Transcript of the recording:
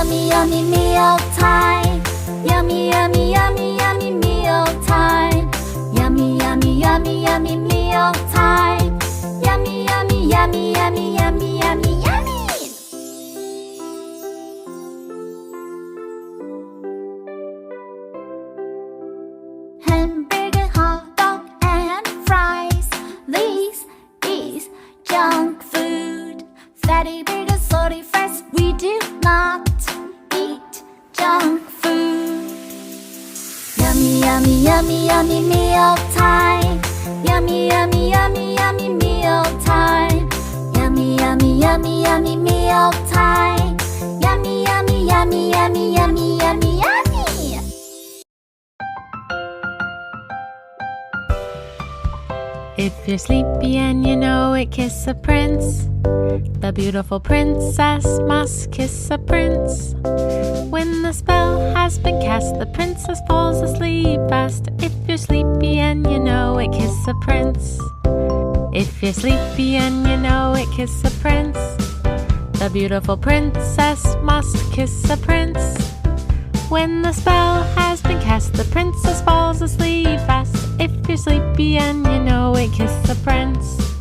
yummy, yummy meal time. Yummy, yummy, yummy, yummy meal time. Yummy, yummy, yummy, yummy meal time. Yummy, yummy, yummy, yummy, yummy, yummy, yummy. Hamburger, hot dog, and fries. This is junk food. Fatty burgers, salty fries. We do not eat junk food. Yummy, yummy, yummy, yummy meal time. Yummy, yummy, yummy, yummy meal time. Yummy, yummy, yummy, yummy meal time. Yummy, yummy, yummy, yummy, yummy, yummy, yummy. If you're sleepy and you know it, kiss a prince. The beautiful princess must kiss a prince. When the spell has been cast, the princess falls asleep fast. If you're sleepy and you know it, kiss a prince. If you're sleepy and you know it, kiss a prince. The beautiful princess must kiss a prince. When the spell has been cast, the princess falls asleep fast. If you're sleepy and you know it, kiss a prince.